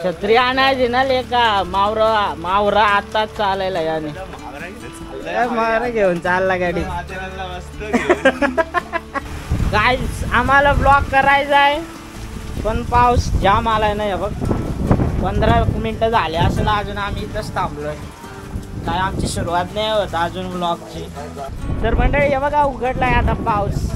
छत्री आणायची ना लेका मावरा आताच चालायला याने मावरा घेऊन चालला गाडी काय आम्हाला ब्लॉक करायचा आहे पण पाऊस जाम आलाय ना बघ 15 मिनिटं झाले असं अजून आम्ही इथंच थांबलोय काय आमची सुरुवात नाही होत अजून ब्लॉगची तर मंडळी हे बघा उघडलाय आता पाऊस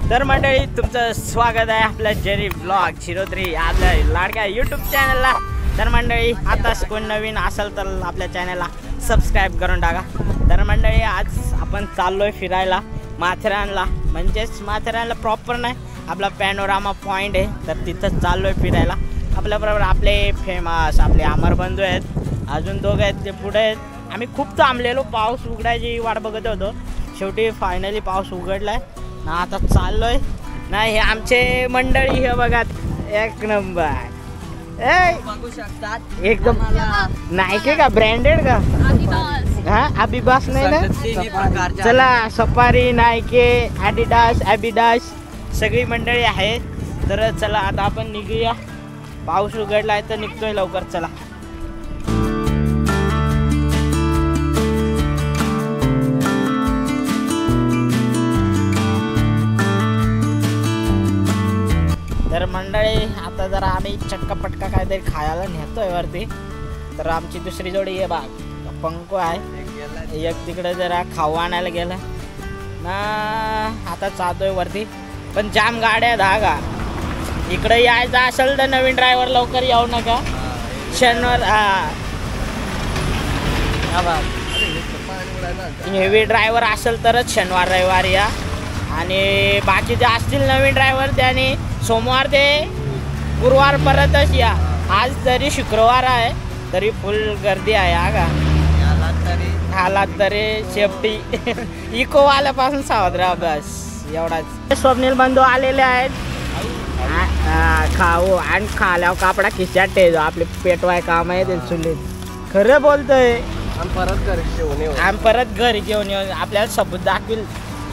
तर मंडळी तुमचं स्वागत आहे आपल्या जेरी ब्लॉग 03 आपल्या लाडक्या यूट्यूब चॅनलला तर मंडळी आताच कोण नवीन असेल तर आपल्या चॅनलला सबस्क्राईब करून टाका तर मंडळी आज आपण चाललोय फिरायला माथेरानला म्हणजेच माथेरानला प्रॉपर नाही आपला पॅनोरामा पॉईंट आहे तर तिथंच चाललोय फिरायला आपल्याबरोबर आपले फेमस आपले अमरबंधू आहेत अजून दोघं आहेत ते पुढे आहेत आम्ही खूप थांबलेलो पाऊस उघडायची वाट बघत होतो शेवटी फायनली पाऊस उघडलाय ना आता चाललोय नाही हे आमचे मंडळी हे बघा एक नंबर बघू शकतात एकदम नाईके का ब्रँडेड का हा अबिबास नाही ना चला सफारी नाईके ॲडिडास सगळी मंडळी आहे तर चला आता आपण निघूया पाऊस उघडलाय तर निघतोय लवकर चला तर मंडळी आता जरा आम्ही चटका काहीतरी खायला नेतोय वरती तर आमची दुसरी जोडी आहे बाग पंकू आहे एक तिकडे जरा खाऊ आणायला गेला ना आता चालतोय वरती पण जाम गाड्या धागा इकडे यायचं असेल तर नवीन ड्रायव्हर लवकर येऊ नका शनिवार हेवी ड्रायव्हर असेल तरच शनिवार रविवार या आणि बाकीचे असतील नवीन ड्रायव्हर त्याने सोमवार ते गुरुवार परतच या आज तरी शुक्रवार आहे तरी फुल गर्दी आहे हा का हालात तरी सेफ्टी इको वाल्यापासून सावध राहा बस एवढाच स्वप्नील बंधू आलेले आहेत खाऊ आणि खाल्यावर कापडा खिशात ठेवतो आपले पेटवाय काम आहे ते चुलीत खरं बोलतोय आम्ही परत घरी घेऊन येऊन आपल्याला सबूत दाखवील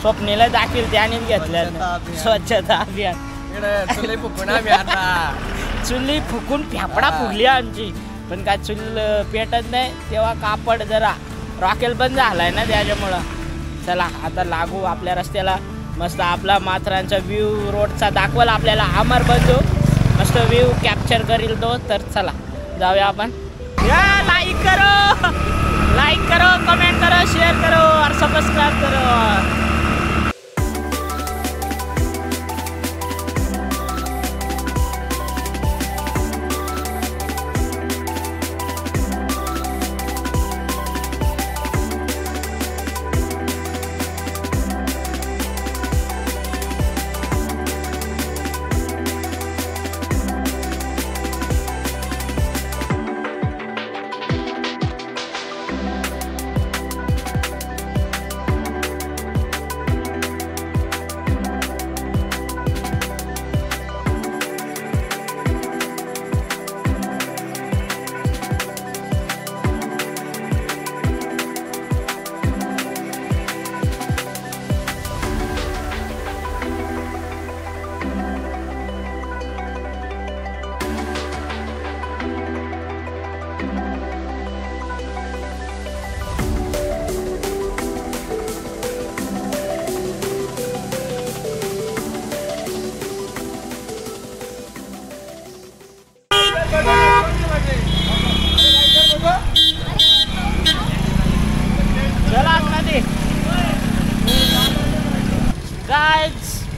स्वप्नीला दाखवील त्यानेच घेतल्या स्वच्छता अभियान चुली फुकून फेफडा फुगली आमची पण काय चूल पेटत नाही तेव्हा कापड जरा रॉकेल बंद झालाय ना त्याच्यामुळं चला आता लागू आपल्या रस्त्याला मस्त आपला माथेरानचा व्ह्यू रोडचा दाखवल आपल्याला अमरबंधू मस्त व्ह्यू कॅप्चर करील तो तर चला जाऊया आपण लाईक करो कमेंट करो शेअर करो और सबस्क्राइब करो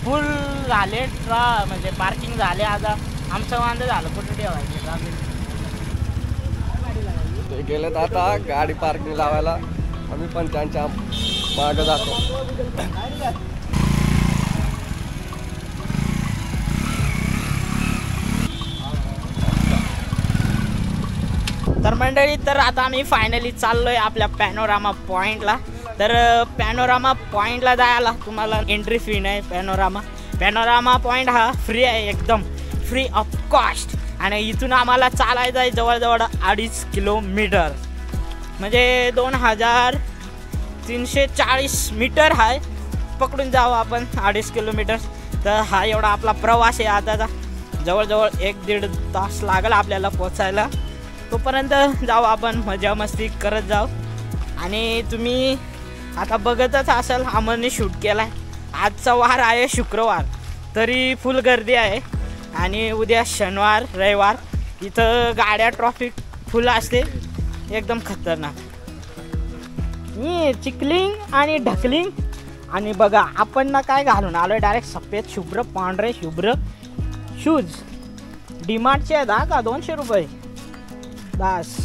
फुल झाले म्हणजे पार्किंग झाले आता आमचं वांदे झालं कुठे ठेवायचं गेलेत आता गाडी पार्किंग लावायला आम्ही पण त्यांच्या मागे जातो तर मंडळी तर आता आम्ही फायनली चाललोय आपल्या पॅनोरामा पॉइंटला तर पॅनोरामा पॉइंटला जायला तुम्हाला एंट्री फी नाही पॅनोरामा पॉइंट हा फ्री आहे एकदम फ्री ऑफ कॉस्ट आणि इथून आम्हाला चालायचं आहे जवळजवळ 2.5 किलोमीटर म्हणजे 2340 मीटर आहे पकडून जाऊ आपण 2.5 किलोमीटर तर हा एवढा आपला प्रवास आहे आताचा जवळजवळ 1-1.5 तास लागेल आपल्याला पोचायला. तोपर्यंत जाऊ आपण मजा मस्ती करत जाऊ. आणि तुम्ही आता बघतच असाल अमरने शूट केला आहे. आजचा वार आहे शुक्रवार, तरी फुल गर्दी आहे. आणि उद्या शनिवार रविवार इथं गाड्या ट्रॉफिक फुल असते एकदम खतरनाक. मी चिखलिंग आणि ढकलिंग. आणि बघा आपण ना काय घालून आलोय, डायरेक्ट सफेद शुभ्र पांढरे शुभ्र शूज. डीमार्टचे आहेत का 200 रुपये बस.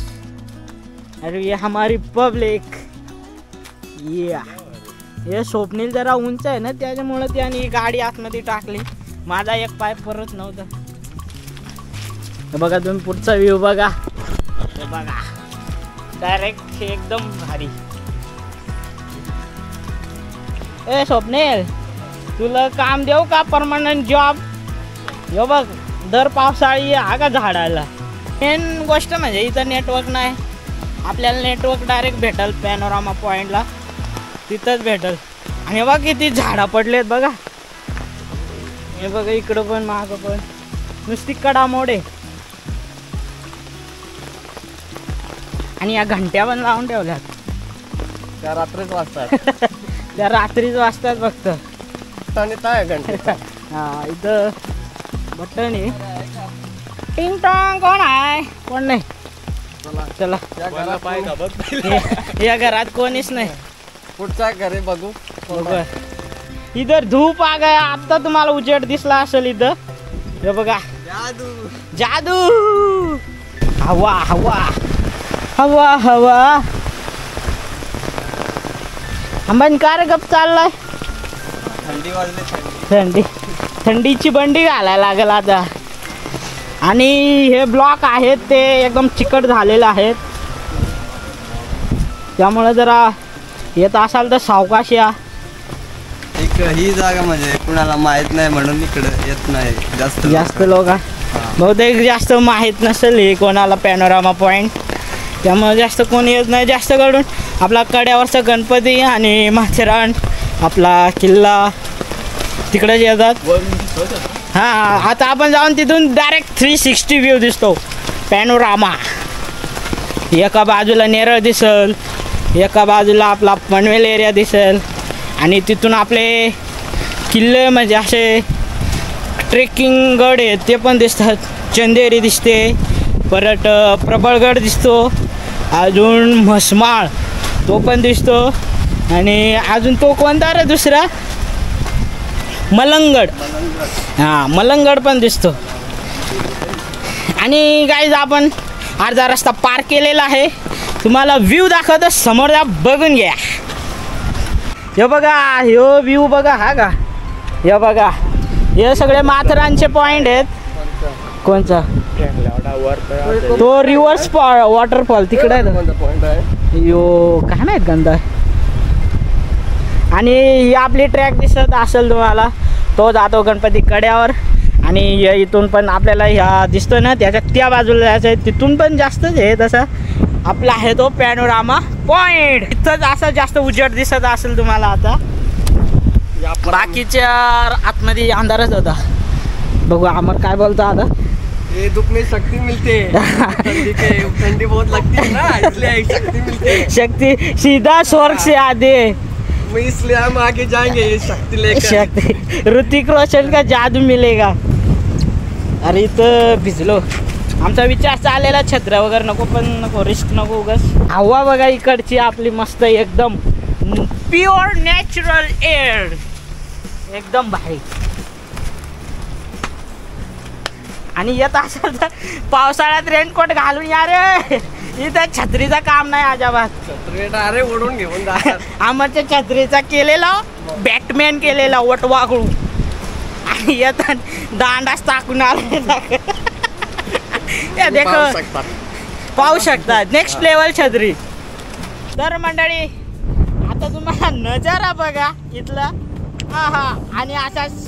अरे ये हमारी पब्लिक. हे स्वप्नील जरा उंच आहे ना, त्याच्यामुळे त्याने गाडी आतमध्ये टाकली. माझा एक पाय परत नव्हता. बघा तुम्ही पुढचा व्ह्यू बघा. हे बघा डायरेक्ट एकदम भारी. ए स्वप्नील, तुला काम देऊ का परमनंट जॉब? यो बघ दर पावसाळी हा का झाडाला. मेन गोष्ट म्हणजे इथं नेटवर्क नाही. आपल्याला नेटवर्क डायरेक्ट भेटल पॅनोरामा पॉईंटला, तिथंच भेटल. आणि बघा किती झाडं पडलेत बघा. हे बघा इकडं पण मागं पण नुसती कडामोड आहे. आणि या घंट्या पण लावून ठेवल्यात. त्या रात्रीच वाजतात. त्या रात्रीच वाजतात फक्त. घंटे हा इथं बटन आहे. टिंग टॉंग. कोण आहे? कोण नाही. चला या घरात कोणीच नाही. पुढच्या घरी बघू. इधर धूप आ गया. आता तुम्हाला उजेड दिसला असेल इथं. हे बघा जादू. हवा हवा हवा हवा. अंबानी कार गप चाललाय. थंडी वाजली. थंडीची बंडी घालायला लागेल आता. आणि हे ब्लॉक आहेत ते एकदम चिकट झालेले आहेत, त्यामुळे जरा येत असाल तर सावकाश या. ही जागा म्हणजे कुणाला माहित नाही म्हणून इकडे येत नाही जास्त लोक. बहुतेक जास्त माहीत नसेल हे कोणाला पॅनोरामा पॉईंट, त्यामुळे जास्त कोणी येत नाही. जास्त करून आपला कड्यावरचा गणपती आणि माथेरान आपला किल्ला तिकडेच येतात. हां आता आपण जाऊन तिथून डायरेक्ट 360 व्ह्यू दिसतो पॅनोरामा. एका बाजूला नेरळ दिसेल, एका बाजूला आपला पनवेल एरिया दिसेल, आणि तिथून आपले किल्ले म्हणजे असे ट्रेकिंग गड आहेत ते पण दिसतात. चंदेरी दिसते, परत प्रबळगड दिसतो, अजून म्हसमाळ तो पण दिसतो, आणि अजून तो कोणता रे दुसरा मलंगड. हां मलंगड पण दिसतो. आणि गाईज आपण अर्धा रस्ता पार केलेला आहे. तुम्हाला व्ह्यू दाखवतो समोर जा, बघून घ्या. हे बघा ह्यो व्ह्यू बघा. हा का हे बघा हे सगळे माथेरानचे पॉईंट आहेत. कोणचा तो रिव्हर्स वॉटरफॉल तिकडे आहे. यो काय माहित गंदा. आणि ही आपली ट्रॅक दिसत असेल तुम्हाला, तो जातो गणपती कड्यावर. आणि इथून पण आपल्याला ह्या दिसतो ना त्याच्या त्या बाजूला जायचं आहे, तिथून पण जास्तच आहे. तसा आपला आहे तो पॅनोरामा पॉईंट. इथंच असं जास्त उजेड दिसत असेल तुम्हाला. आता बाकीच्या आतमध्ये अंधारच होता. बघू अमर काय बोलतो आता. ये धूप में शक्ति मिलती है. ठंडी बहुत लगती है ना, इसलिए शक्ति मिलती है. शक्ति सीधा स्वर्ग से आते, इसलिए हम आगे जाएंगे ये शक्ति लेकर. शक्ति ऋतिक रोशन का जादू मिलेगा. अरे इथं भिजलो. आमचा विचार चाललेला छत्र्या वगैरे नको, पण नको रिस्क नको उगाच. हवा बघा इकडची आपली मस्त एकदम प्युअर नॅचरल एअर एकदम भारी. आणि येत असेल तर पावसाळ्यात रेनकोट घालून या रे. इथं छत्रीचं काम नाही अजिबात. छत्री अरे ओढून घेऊन जातात. आमच्या छत्रीचा केलेला बॅटमॅन केलेला वटवागळू, आणि येतात दांडाच टाकून आले. पाहू शकता नेक्स्ट लेवल छत्री. तर मंडळी आता तुम्हाला नजारा बघा इथला. हा हा. आणि असाच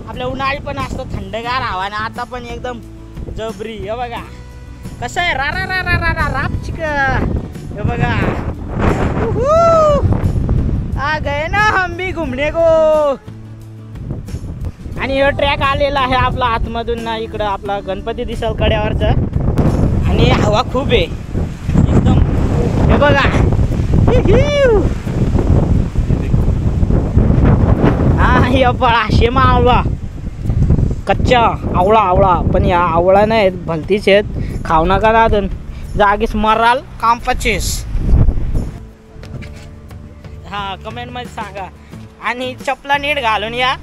आपल्या उन्हाळी पण असतो थंडगार हवा, आणि आता पण एकदम जबरी. हे बघा कसं आहे. रा रा रा रा रा रा राप चिक. हे बघा आ गए ना हम भी घूमने को. आणि हे ट्रॅक आलेला आहे आपला आतमधून ना, इकडं आपला गणपती दिसल कड्यावरचा. आणि हवा खूप आहे एकदम. हे बघा हा, हे फळा शेमा आवळा, कच्चा आवळा. पण या आवळा नाही भलतीच आहेत, खाऊ नका दादन, जागीच मराल कांपाचेस. हा कमेंट मध्ये सांगा. आणि चपला नीट घालून या,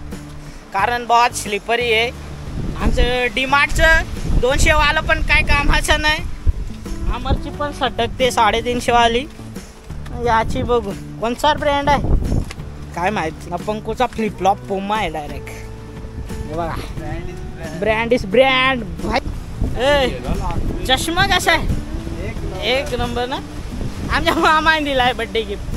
कारण बहुत स्लिपरी आहे. आमचं डीमार्टचं 200 वालं पण काय कामाचं नाही. अमरची पण सटकते 350 वाली. याची बघू कोणचा ब्रँड आहे काय माहित ना. पंकूचा फ्लिपफ्लॉप पोमा आहे डायरेक्ट. बघा ब्रँड इज ब्रँड भाई. चष्मा कसा आहे? एक नंबर ना. आमच्या मामाने दिलाय बर्थडे गिफ्ट.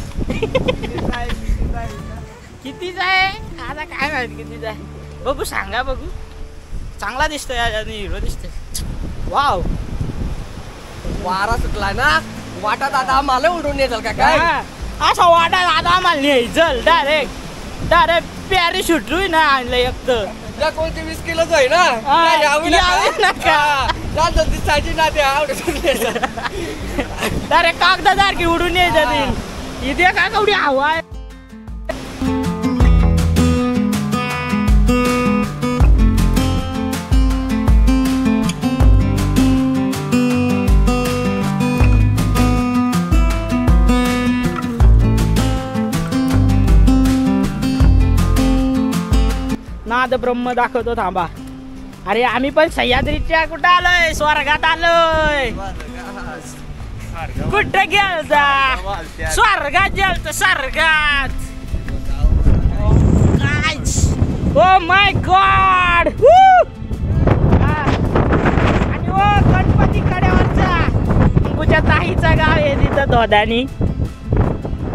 कितीचा आहे आता काय माहित कितीचा आहे. बघू सांगा बघू. चांगला दिसतोय आणि हिरो दिसतोय. वाव वारा सुटला ना, वाटात आता आम्हाला उडून येतात का काय? असा वाटा आता आम्हाला न्यायचं डायरेक्ट पॅराशूट ना आणलं एक तर. त्या कोणती 20 किलोच आहे ना, दिसायची ना ते डायरेक्ट कागदासारखी उडून यायचं. इथे काय कवडी हवा आहे. नाद ब्रह्म दाखवतो थांबा. अरे आम्ही पण सह्याद्रीच्या कुठं आलोय, स्वर्गात आलोय. कुठं गेलता? स्वर्गात गेलतो, स्वर्गात. Oh my God. आणि ओ गणपती कड्यावरचा तुझ्या ताईचा गाव आहे तिथं धोदानी.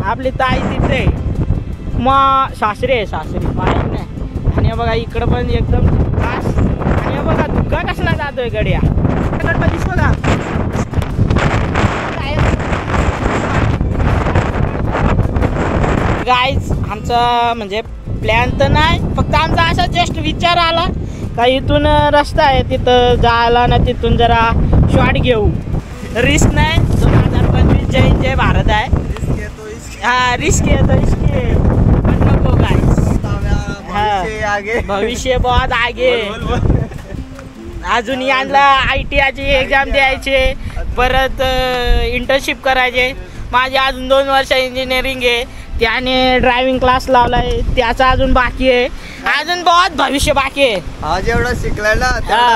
आपली ताई तिथे मग सासरे पाहिजे नाही. आणि बघा इकडं पण एकदम खास. आणि बघा धुका कसला जातोय गड्या. गणपतीच बघा गाईज. आमचा म्हणजे प्लॅन तर नाही, फक्त आमचा असा जस्ट विचार आला का इथून रस्ता आहे तिथं जायला ना, तिथून जरा शॉट घेऊ. रिस्क नाही. 2025 जय भारत आहे. हा रिस्क येतो पण नको गाईज. भविष्य बहुत आगे. अजून यांना ITI एक्झाम द्यायचे, परत इंटर्नशिप करायचे. माझी अजून 2 वर्ष इंजिनिअरिंग आहे. त्याने ड्रायव्हिंग क्लास लावलाय, त्याचा अजून बाकी आहे. अजून बहुत भविष्य बाकी आहे. आज एवढा शिकलाय ना,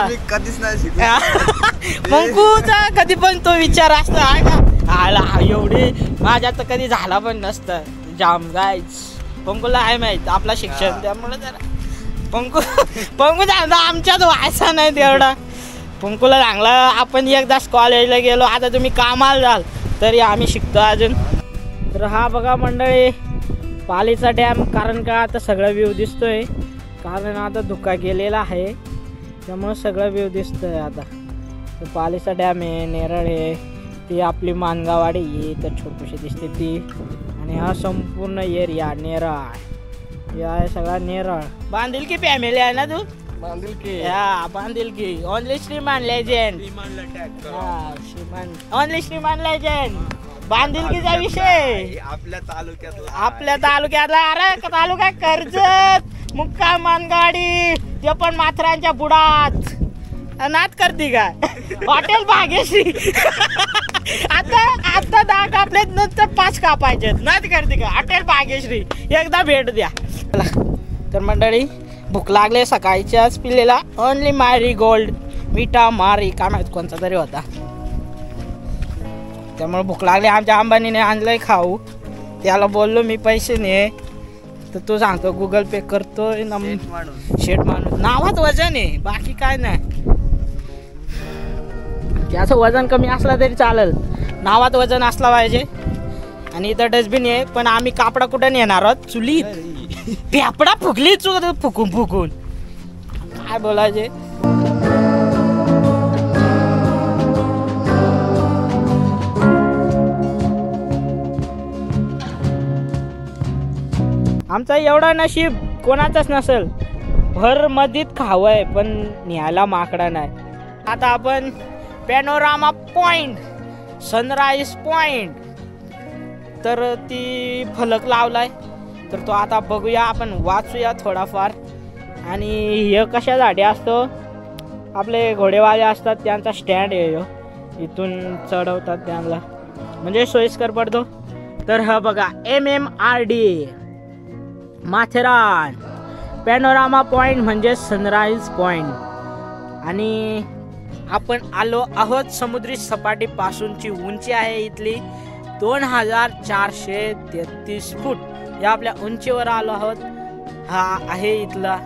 मी कधीच नाही शिकलो. पंकूचा कधी पण तो विचार असतो आहे का आला एवढी. माझ्या तर कधी झाला पण नसतं जाम गाईज. पंकूला आहे माहित आपला शिक्षण, त्यामुळे जरा पंकू चांगला आमच्यात व्हायचा नाही तेवढा. पंकूला चांगला. आपण एकदाच कॉलेजला गेलो, आता तुम्ही कामाला जाल तरी आम्ही शिकतो अजून. तर हा बघा मंडळी पालीचा डॅम. कारण का आता सगळा व्ह्यू दिसतोय, कारण आता धुका गेलेला आहे त्यामुळे सगळा व्ह्यू दिसतोय आता. तर पालीचा डॅम आहे, नेरळ आहे, ती आपली मानगावाडी आहे तर छोटीशी दिसते ती. आणि हा संपूर्ण एरिया नेरळ, या सगळा नेरळ. बांधील की फॅमिली आहे ना तू? बांधील की ओनली श्रीमान लेजेंड. ओनली श्रीमान लेजेंड. बांधिलकीचा विषय आपल्या तालुक्यातला. अरे तालुका कर्जत, मुक्काम मानगाडी, ते पण माथरांच्या बुडात. नाद करते का? हॉटेल भाग्यश्री. आता 10 कापले नंतर 5 कापायचे. नाद करते का? हॉटेल भाग्यश्री एकदा भेट द्या. तर मंडळी भूक लागले, सकाळच्याच पिलेला ओनली मारी गोल्ड मिठा मारी काय माहित कोणता तरी होता, त्यामुळे भूक लागली. आमच्या अंबानीने आणलंय खाऊ. त्याला बोललो मी पैसे ने, तर तो सांगतो गुगल पे करतोय. शेट माणूस. नावात वजन आहे, बाकी काय नाही. त्याचं वजन कमी असला तरी चालेल, नावात वजन असला पाहिजे. आणि इथं डस्टबिन आहे, पण आम्ही कापडा कुठं नेणार आहोत? चुलीत. पेपडा फुकली फुकून काय बोलायचे. आमचा एवढा नशीब कोणाचाच नसेल, भर मधीत खावंय पण न्यायला माकडा नाही. आता आपण पॅनोरामा पॉइंट, सनराईज पॉइंट, तर ती फलक लावलाय. तर तो आता बघूया, आपण वाचूया थोडाफार. आणि हे कशासाठी असतो, आपले घोडेवाले असतात त्यांचा स्टँड आहे ह्यो. इथून चढवतात त्यांना, म्हणजे सोयीस्कर पडतो. तर हा बघा MMRD माथेरान पॅनोरामा पॉइंट म्हणजे सनराईज पॉइंट. आणि आपण आलो आहोत समुद्री सपाटीपासूनची उंची आहे इथली 2433 फूट. या आपल्या उंचीवर आलो आहोत. हा आहे इथला,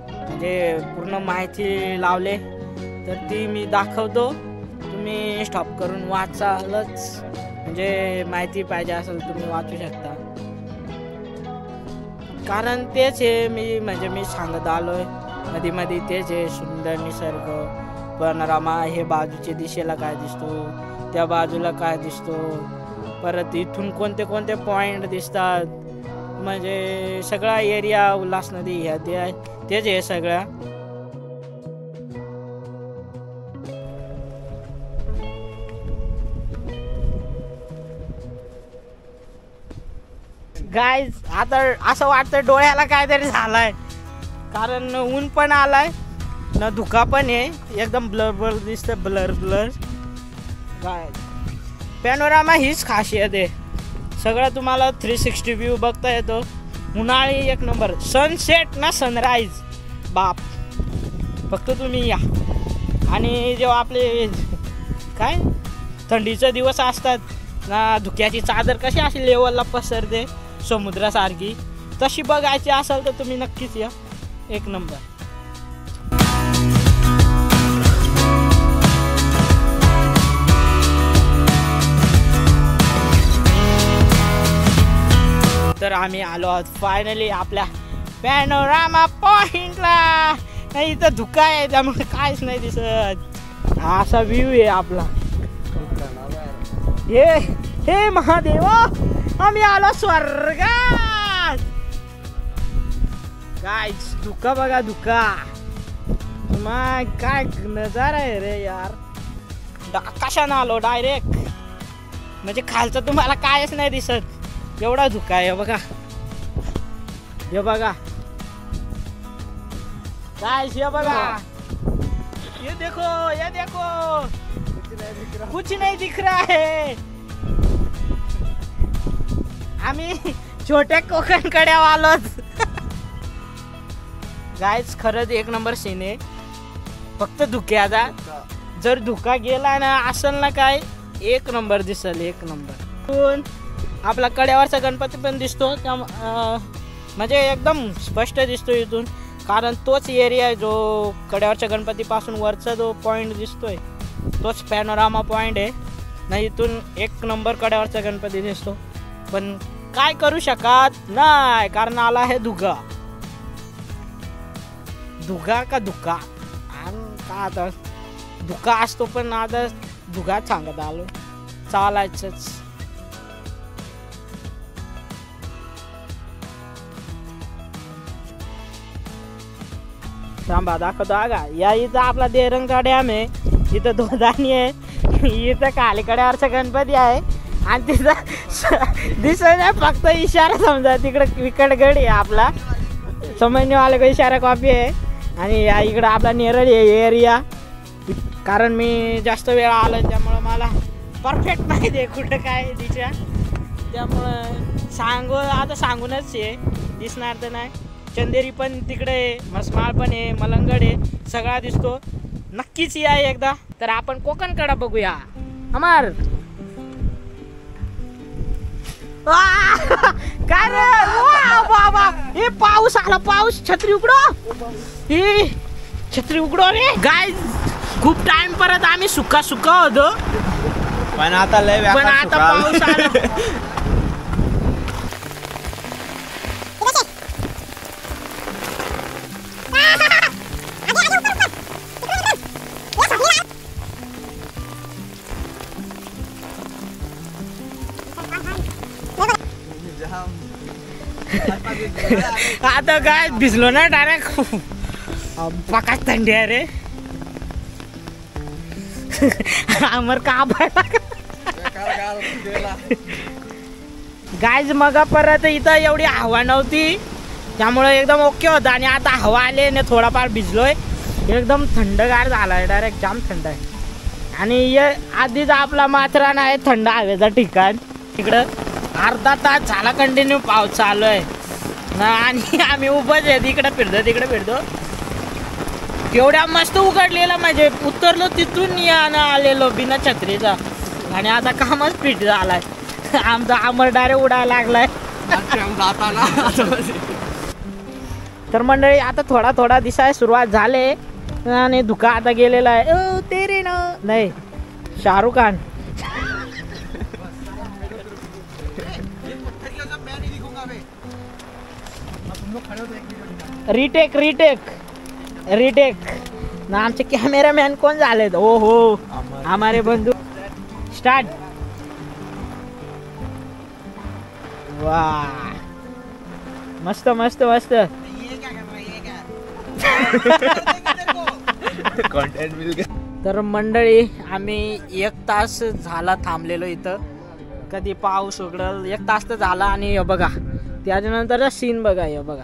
म्हणजे पूर्ण माहिती लावले तर ती मी दाखवतो. तुम्ही स्टॉप करून वाचालच, म्हणजे माहिती पाहिजे असेल तुम्ही वाचू शकता. कारण तेच आहे मी सांगत आलोय मध्ये मध्ये, तेच आहे सुंदर निसर्ग पॅनोरामा. हे बाजूच्या दिशेला काय दिसतो, त्या बाजूला काय दिसतो, परत इथून कोणते कोणते पॉइंट दिसतात, म्हणजे सगळा एरिया उल्हास नदी ह्या तेच आहे सगळ्या. गाईज आता असं वाटतं डोळ्याला काहीतरी झालंय, कारण ऊन पण आलाय न धुका पण आहे, एकदम ब्लर ब्लर दिसतं, ब्लर ब्लर. काय पॅनोरामा हीच खासियत आहे, सगळं तुम्हाला 360 व्ह्यू बघता येतो. उन्हाळी एक नंबर, सनसेट ना सनराईज बाप, फक्त तुम्ही या. आणि जेव्हा आपले काय थंडीचे दिवस असतात ना, धुक्याची चादर कशी अशी लेवलला पसरते समुद्रासारखी, तशी बघायची असेल तर तुम्ही नक्कीच या, एक नंबर. तर आम्ही आलो आहोत फायनली आपल्या पॅनोरामा पॉइंटला. नाही इथं धुका आहे त्यामुळे काहीच नाही दिसत, असा व्ह्यू आहे आपला. हे महादेवा, आम्ही आलो स्वर्गात. काय धुका बघा, धुका मग काय नजारा आहे रे यार. आकाशानं आलो डायरेक्ट, म्हणजे खालचं तुम्हाला कायच नाही दिसत, एवढा धुका आहे. बघा हे बघा काय, हे बघा, ये देखो, ये देखो, कुछ नहीं दिख रहा है. आम्ही छोट्या कोकणकडे आलोत. गाईज खरंच एक नंबर सीन आहे, फक्त धुक्याचा. जर धुका गेला ना असेल ना काय, एक नंबर दिसेल, एक नंबर. आपला कड्यावरचा गणपती पण दिसतो, त्या म्हणजे एकदम स्पष्ट दिसतो इथून, कारण तोच एरिया आहे जो कड्यावरच्या गणपतीपासून वरचा जो पॉईंट दिसतोय तोच पॅनोरामा पॉइंट आहे. नाही इथून एक नंबर कड्यावरचा गणपती दिसतो, पण काय करू शकत नाही कारण आला आहे धुगा. धुगा का धुका, का आता धुका असतो पण आता धुगा सांगत आलो, चालायचंच. थांबा दाखवतो आगा. या इथं आपला देरंगा डॅम आहे, इथं दोधानी आहे, इथं कालीकड्यावरचा गणपती आहे, आणि तिथं दिसत नाही, फक्त इशारा समजा तिकडं विकटगड आहे आपला, समजणे वाले को इशारा कॉपी आहे. आणि या इकडं आपला नेरळ एरिया, कारण मी जास्त वेळ आलो त्यामुळं मला परफेक्ट माहिती आहे कुठं काय दिशा, त्यामुळं आता सांगूनच आहे, दिसणार तर नाही. चंदेरी पण तिकडे, मसमाळ पण आहे, मलंगड आहे, सगळा दिसतो. नक्कीच या एकदा. तर आपण कोकणकडे बघूया. अमर काय रे बाबा, हे पाऊस आला, पाऊस. छत्री उघडो, हे छत्री उघडो रे. गाईज खूप टाइम परत आम्ही सुका होतो, पण आता पाऊस आला. आता काय भिजलो ना डायरेक्ट, पका थंडी आहे रे. आमर का गायज मग परत इथं एवढी हवा नव्हती त्यामुळे एकदम ओके होतं आणि आता हवा आली आणि थोडाफार भिजलोय. एकदम थंडगार झालाय डायरेक्ट जाम थंड आहे. आणि आधीच आपला माथेरान आहे थंड हवेचं ठिकाण. इकडं अर्धा तास झाला कंटिन्यू पाऊस चालू आहे आणि आम्ही उभंच आहे तिकडे फिरतो. एवढ्या मस्त उघडलेला म्हणजे उतरलो तिथून यानं आलेलो बिना छत्रीचा आणि आता कामच फिट झालाय. आमचा आमर डायरेक्ट उडायला लागलाय. तर मंडळी आता थोडा दिसाय सुरुवात झाले आणि धुका आता गेलेला आहे. ओ तेरे ना नाही शाहरुख खान. रिटेक ना आमचे कॅमेरामॅन कोण झालेत. ओ हो हमारे बंधू. स्टार्ट. वा मस्त मस्त मस्त. तर मंडळी आम्ही 1 तास झाला थांबलेलो इथं. कधी पाऊस उघडल 1 तास तर झाला. आणि बघा त्याच्यानंतर सीन बघा. हे बघा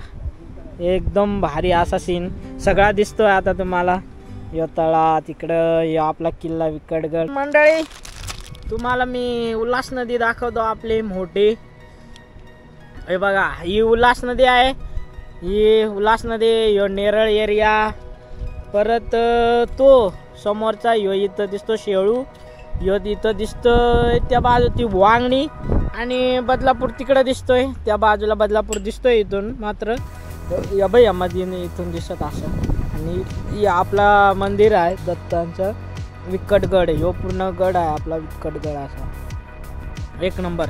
एकदम भारी असा सीन सगळा दिसतोय आता तुम्हाला. यो तळा तिकडं यो आपला किल्ला विकडगड. मंडळी तुम्हाला मी उल्हास नदी दाखवतो आपली मोठी. हे बघा ही उल्हास नदी आहे. ही उल्हास नदी यो नेरळ एरिया. परत तो समोरचा यो इथं दिसतो शेळू. यो इथं दिसतोय त्या बाजू ती वांगणी. आणि बदलापूर तिकडं दिसतोय त्या बाजूला बदलापूर दिसतोय इथून मात्र या मध्ये इथून दिसत असं. आणि आपला मंदिर आहे दत्तांचं विकटगड. ह्यो पूर्ण गड आहे आपला विकटगड असा 1 नंबर.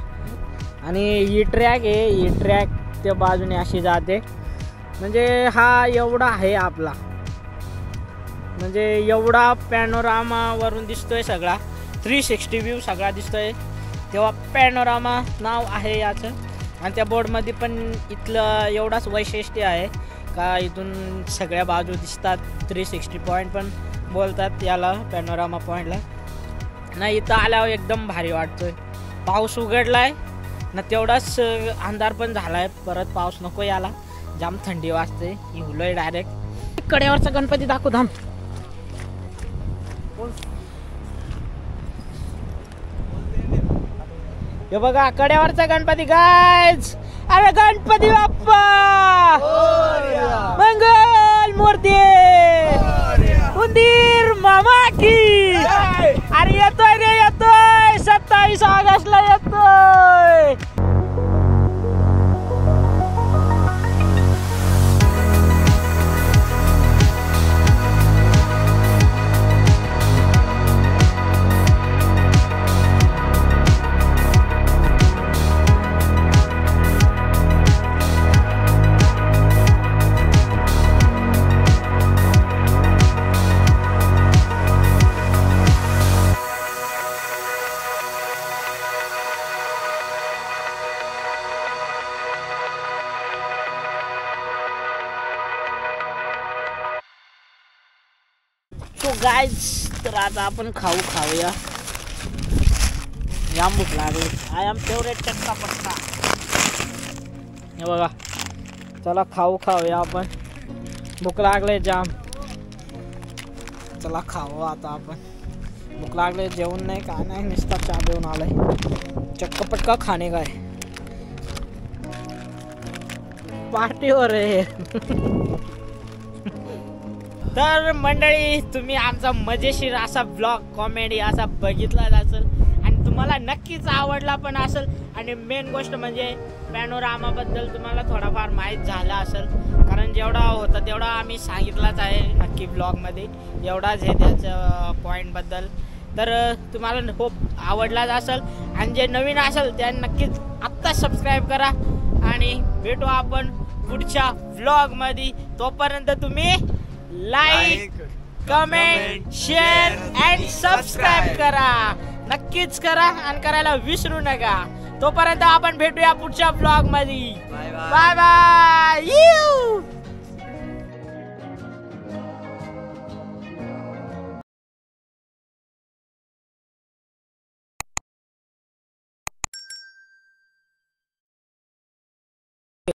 आणि ही ट्रॅक आहे. ही ट्रॅक त्या बाजूने अशी जाते. म्हणजे हा एवढा आहे आपला. म्हणजे एवढा पॅनोरामावरून दिसतोय सगळा 360 व्ह्यू सगळा दिसतोय. तेव्हा पॅनोरामा नाव आहे याचं. आणि त्या बोर्डमध्ये पण इथलं एवढाच वैशिष्ट्य आहे का इथून सगळ्या बाजू दिसतात. 360 पॉईंट पण बोलतात याला पॅनोरामा पॉईंटला. नाही इथं आल्यावर एकदम भारी वाटतोय. पाऊस उघडलाय ना तेवढाच अंधार पण झालाय. परत पाऊस नको याला जाम थंडी वाजते. हिवलोय डायरेक्ट. कड्यावरचा गणपती दाखव थांब. हे बघा कड्यावरचा गणपती गायज. अरे गणपती बाप्पा मंगल मूर्ती उंदीर मामा की. अरे येतोय रे येतोय 27 ऑगस्टला येतोय. सो गाइस तर आता आपण खाऊया. जाम भूक लागली. आय एम फेवरेट चटका पटका. हे बघा चला खाऊया आपण. भूक लागले जाम. चला खाऊ आता आपण. भूक लागले जेवण नाही का नाही नुसता चहा देऊन आलाय. चटका पटका खाणे काय पार्टी हो रे. तर मंडळी तुम्ही आमचा मजेशीर असा ब्लॉग कॉमेडी असा बघितलाच असेल आणि तुम्हाला नक्कीच आवडला पण असेल. आणि मेन गोष्ट म्हणजे पॅनोरामाबद्दल तुम्हाला थोडाफार माहीत झाला असेल कारण जेवढा होता तेवढा आम्ही सांगितलाच आहे नक्की ब्लॉगमध्ये. एवढाच आहे त्याच्या पॉईंटबद्दल. तर तुम्हाला खूप आवडलाच असेल आणि जे नवीन असेल त्यांनी नक्कीच आत्ता सबस्क्राईब करा. आणि भेटू आपण पुढच्या ब्लॉगमध्ये. तोपर्यंत तुम्ही like comment share and subscribe करा. नक्कीच करा आणि करायला विसरू नका. तोपर्यंत आपण भेटूया पुढच्या ब्लॉग मध्ये. Bye bye.